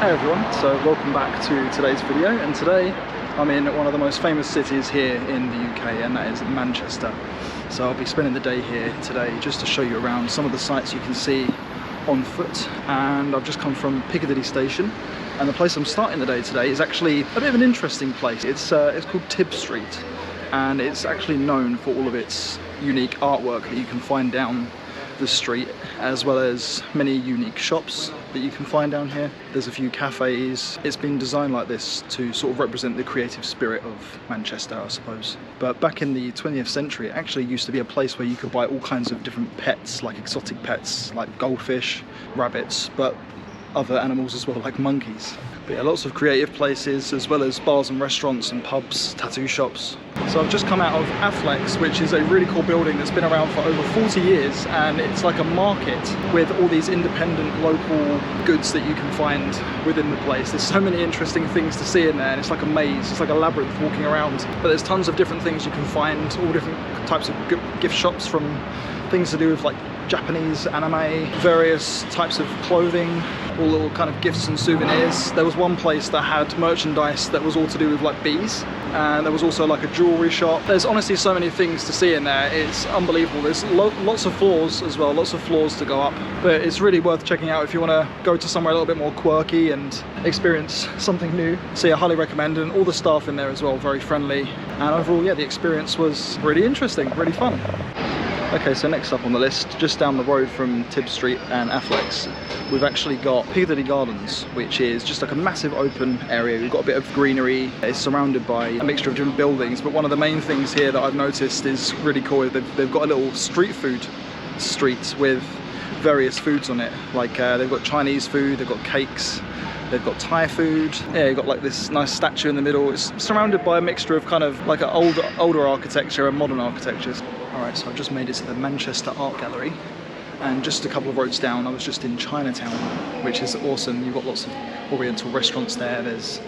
Hey everyone, so welcome back to today's video, and today I'm in one of the most famous cities here in the UK, and that is Manchester. So I'll be spending the day here today just to show you around some of the sights you can see on foot. And I've just come from Piccadilly station, and the place I'm starting the day today is actually a bit of an interesting place. It's called Tib Street, and it's actually known for all of its unique artwork that you can find down the street, as well as many unique shops that you can find down here. There's a few cafes. It's been designed like this to sort of represent the creative spirit of Manchester, I suppose. But back in the 20th century, it actually used to be a place where you could buy all kinds of different pets, like exotic pets, like goldfish, rabbits, but other animals as well, like monkeys. But yeah, lots of creative places, as well as bars and restaurants and pubs, tattoo shops. So I've just come out of Afflex, which is a really cool building that's been around for over 40 years, and it's like a market with all these independent local goods that you can find within the place. There's so many interesting things to see in there, and it's like a maze, it's like a labyrinth walking around. But there's tons of different things you can find, all different types of gift shops, from things to do with like Japanese anime, various types of clothing, all little kind of gifts and souvenirs. There was one place that had merchandise that was all to do with like bees, and there was also like a jewelry shop. There's honestly so many things to see in there, it's unbelievable. There's lots of floors as well, lots of floors to go up, but it's really worth checking out if you want to go to somewhere a little bit more quirky and experience something new. So yeah, I highly recommend, and all the staff in there as well, very friendly, and overall, yeah, the experience was really interesting, really fun. Okay, so next up on the list, just down the road from Tib Street and Afflex, we've actually got Piccadilly Gardens, which is just like a massive open area. We've got a bit of greenery. It's surrounded by a mixture of different buildings, but one of the main things here that I've noticed is really cool is they've got a little street food street with various foods on it. Like they've got Chinese food, they've got cakes, they've got Thai food. Yeah, you've got like this nice statue in the middle. It's surrounded by a mixture of kind of like an older architecture and modern architectures. Alright, so I've just made it to the Manchester Art Gallery, and just a couple of roads down I was just in Chinatown, which is awesome. You've got lots of oriental restaurants there. There's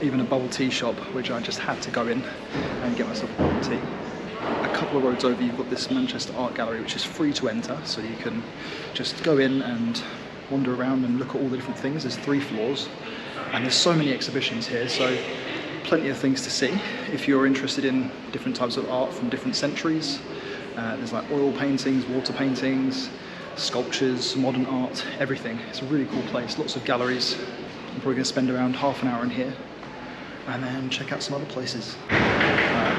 even a bubble tea shop, which I just had to go in and get myself a bubble tea. A couple of roads over you've got this Manchester Art Gallery, which is free to enter, so you can just go in and wander around and look at all the different things. There's 3 floors, and there's so many exhibitions here, so plenty of things to see if you're interested in different types of art from different centuries. There's like oil paintings, water paintings, sculptures, modern art, everything. It's a really cool place, lots of galleries. I'm probably going to spend around half an hour in here and then check out some other places.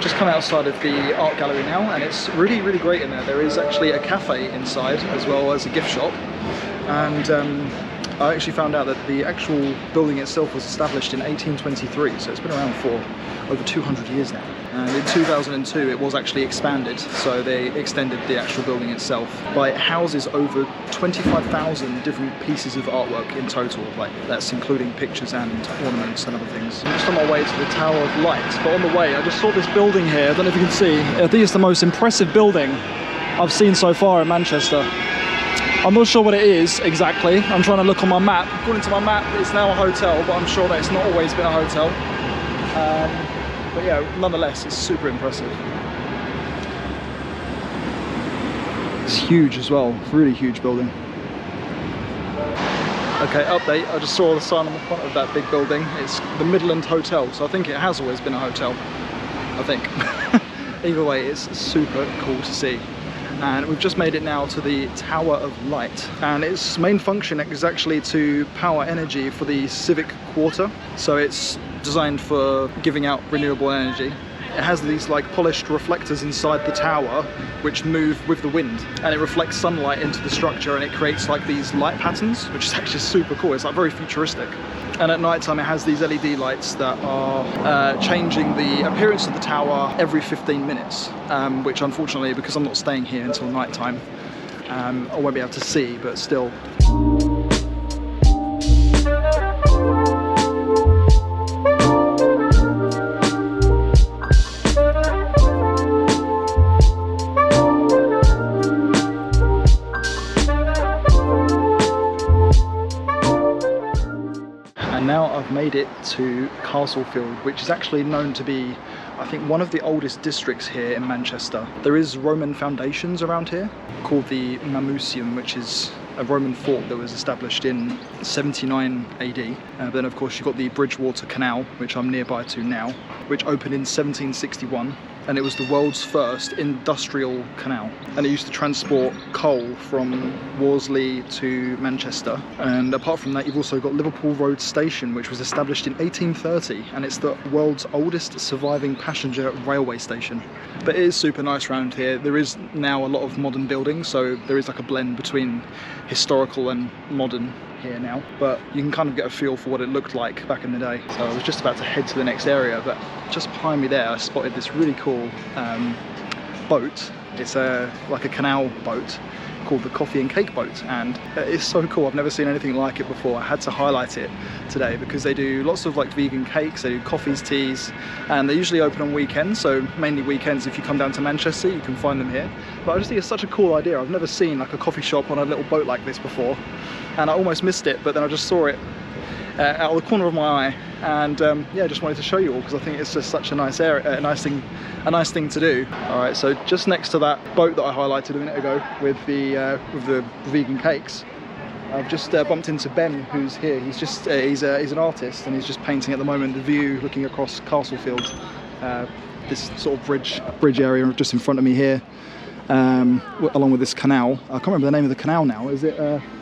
Just come outside of the art gallery now, and it's really, really great in there. There is actually a cafe inside as well as a gift shop, and I actually found out that the actual building itself was established in 1823, so it's been around for over 200 years now. And in 2002 it was actually expanded, so they extended the actual building itself. But it houses over 25,000 different pieces of artwork in total, like that's including pictures and ornaments and other things. I'm just on my way to the Tower of Light, but on the way I just saw this building here. I don't know if you can see. I think it's the most impressive building I've seen so far in Manchester. I'm not sure what it is exactly. I'm trying to look on my map. According to my map, it's now a hotel, but I'm sure that it's not always been a hotel. But yeah, nonetheless, it's super impressive. It's huge as well, really huge building. Okay, update. I just saw the sign on the front of that big building. It's the Midland Hotel, so I think it has always been a hotel. I think. Either way, it's super cool to see. And we've just made it now to the Tower of Light, and its main function is actually to power energy for the civic quarter. So it's designed for giving out renewable energy. It has these like polished reflectors inside the tower which move with the wind, and it reflects sunlight into the structure, and it creates like these light patterns, which is actually super cool. It's like very futuristic. And at night time it has these LED lights that are changing the appearance of the tower every 15 minutes, which unfortunately, because I'm not staying here until night time, I won't be able to see, but still. Now I've made it to Castlefield, which is actually known to be, I think, one of the oldest districts here in Manchester. There is Roman foundations around here called the Mamuseum, which is a Roman fort that was established in 79 AD. Then of course you've got the Bridgewater Canal, which I'm nearby to now, which opened in 1761. And it was the world's first industrial canal, and it used to transport coal from Worsley to Manchester. And apart from that, you've also got Liverpool Road Station, which was established in 1830, and it's the world's oldest surviving passenger railway station. But it is super nice around here. There is now a lot of modern buildings, so there is like a blend between historical and modern here now, but you can kind of get a feel for what it looked like back in the day. So I was just about to head to the next area, but just behind me there I spotted this really cool boat. It's like a canal boat called the Coffee and Cake Boat, and it's so cool. I've never seen anything like it before. I had to highlight it today because they do lots of like vegan cakes, they do coffees, teas, and they're usually open on weekends, so mainly weekends. If you come down to Manchester you can find them here. But I just think it's such a cool idea. I've never seen like a coffee shop on a little boat like this before, and I almost missed it, but then I just saw it out of the corner of my eye, and yeah, I just wanted to show you all because I think it's just such a nice area, a nice thing to do. All right, so just next to that boat that I highlighted a minute ago with the vegan cakes, I've just bumped into Ben, who's here. He's just he's an artist, and he's just painting at the moment the view looking across Castlefield, this sort of bridge area just in front of me here, along with this canal. I can't remember the name of the canal now. Is it?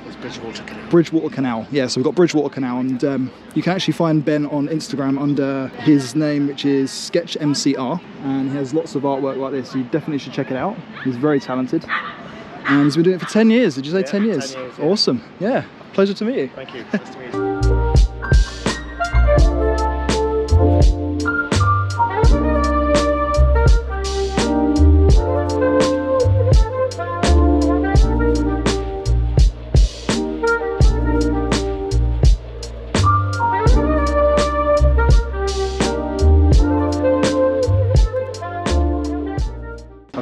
It's Bridgewater Canal. Bridgewater Canal. Yeah, so we've got Bridgewater Canal, and you can actually find Ben on Instagram under his name, which is SketchMCR, and he has lots of artwork like this. You definitely should check it out. He's very talented, and he's been doing it for 10 years. Did you say 10 years? 10 years, yeah. Awesome. Yeah, pleasure to meet you. Thank you. Nice to meet you.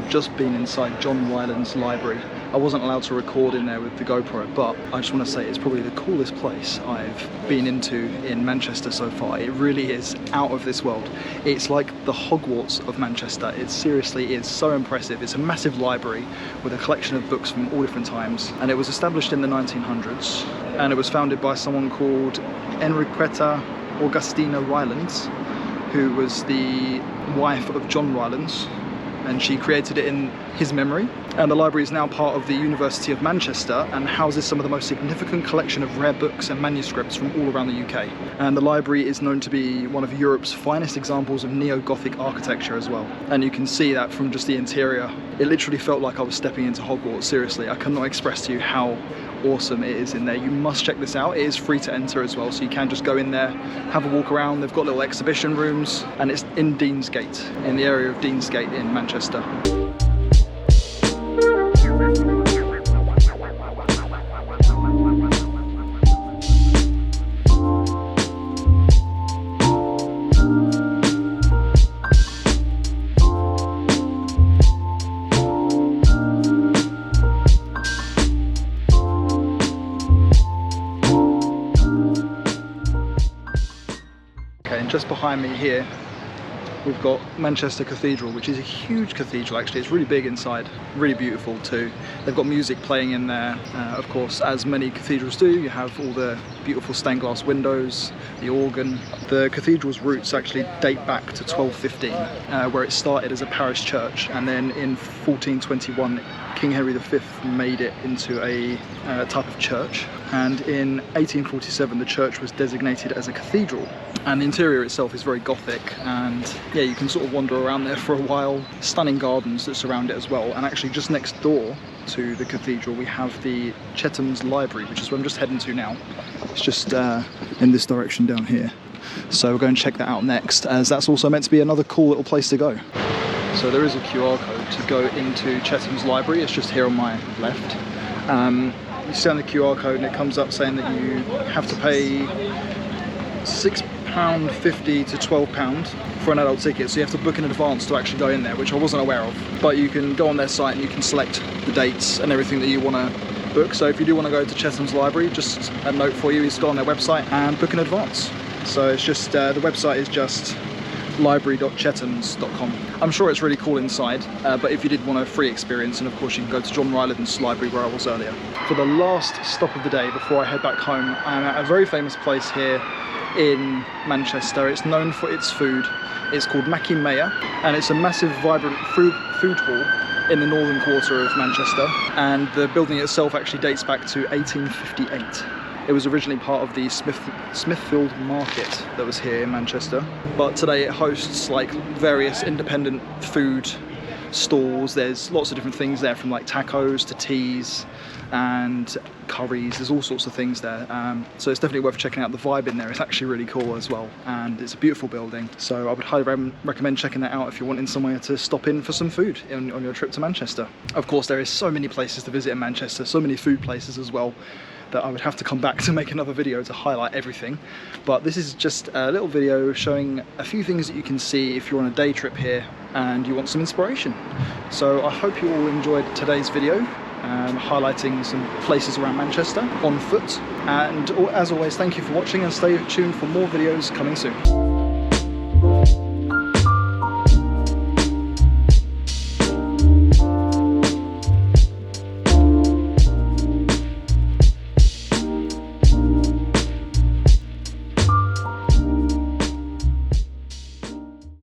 Just been inside John Rylands' library. I wasn't allowed to record in there with the GoPro, but I just want to say it's probably the coolest place I've been into in Manchester so far. It really is out of this world. It's like the Hogwarts of Manchester. It seriously is so impressive. It's a massive library with a collection of books from all different times, and it was established in the 1900s, and it was founded by someone called Enriqueta Augustina Rylands, who was the wife of John Rylands, and she created it in his memory. And the library is now part of the University of Manchester and houses some of the most significant collection of rare books and manuscripts from all around the UK. And the library is known to be one of Europe's finest examples of neo-Gothic architecture as well. And you can see that from just the interior. It literally felt like I was stepping into Hogwarts. Seriously, I cannot express to you how awesome it is in there. You must check this out. It is free to enter as well, so you can just go in there, have a walk around. They've got little exhibition rooms, and it's in Deansgate, in the area of Deansgate in Manchester. Just behind me here we've got Manchester Cathedral, which is a huge cathedral actually. It's really big inside, really beautiful too. They've got music playing in there, of course, as many cathedrals do. You have all the beautiful stained glass windows, the organ. The cathedral's roots actually date back to 1215, where it started as a parish church, and then in 1421 King Henry V made it into a type of church, and in 1847 the church was designated as a cathedral. And the interior itself is very Gothic, and yeah, you can sort of wander around there for a while. Stunning gardens that surround it as well, and actually just next door to the cathedral we have the Chetums Library, which is where I'm just heading to now. It's just in this direction down here. So we're going to check that out next, as that's also meant to be another cool little place to go. So there is a QR code to go into Chetums Library. It's just here on my left. You scan the QR code and it comes up saying that you have to pay £6.50 to £12 for an adult ticket, so you have to book in advance to actually go in there, which I wasn't aware of. But you can go on their site and you can select the dates and everything that you want to book. So if you do want to go to Chetums Library, just a note for you is go on their website and book in advance. So it's just the website is just library.chetums.com. I'm sure it's really cool inside, but if you did want a free experience, and of course you can go to Rylands Library where I was earlier. For the last stop of the day before I head back home, I'm at a very famous place here in Manchester. It's known for its food. It's called Mackinlays, and it's a massive vibrant food hall in the northern quarter of Manchester, and the building itself actually dates back to 1858. It was originally part of the Smithfield Market that was here in Manchester, but today it hosts like various independent food stalls. There's lots of different things there, from like tacos to teas and curries. There's all sorts of things there, so it's definitely worth checking out. The vibe in there is actually really cool as well, and it's a beautiful building, so I would highly recommend checking that out if you're wanting somewhere to stop in for some food on your trip to Manchester. Of course, there is so many places to visit in Manchester, so many food places as well, that I would have to come back to make another video to highlight everything, but this is just a little video showing a few things that you can see if you're on a day trip here and you want some inspiration. So I hope you all enjoyed today's video, highlighting some places around Manchester on foot, and as always, thank you for watching, and stay tuned for more videos coming soon.